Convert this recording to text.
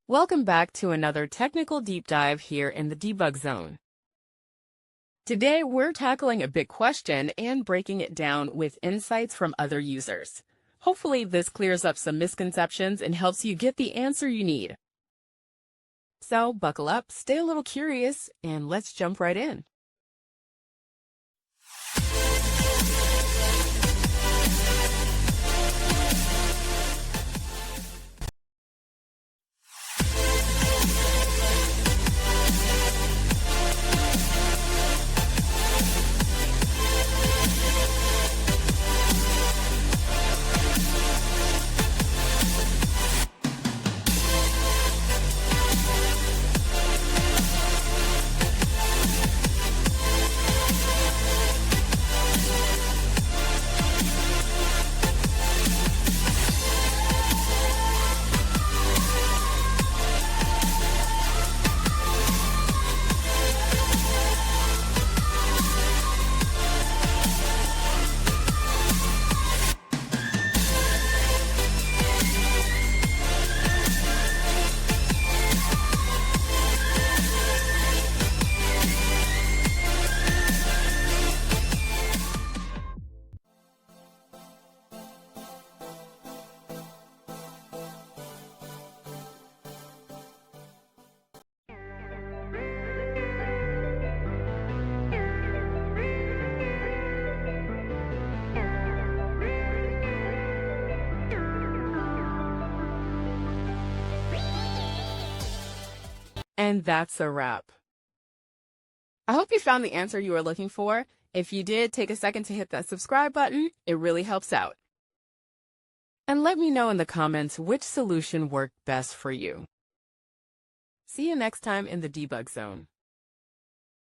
Welcome back to another technical deep dive here in the debug zone. Today, we're tackling a big question and breaking it down with insights from other users. Hopefully, this clears up some misconceptions and helps you get the answer you need. So, buckle up, stay a little curious, and let's jump right in. And that's a wrap. I hope you found the answer you were looking for. If you did, take a second to hit that subscribe button. It really helps out. And let me know in the comments which solution worked best for you. See you next time in the debug zone.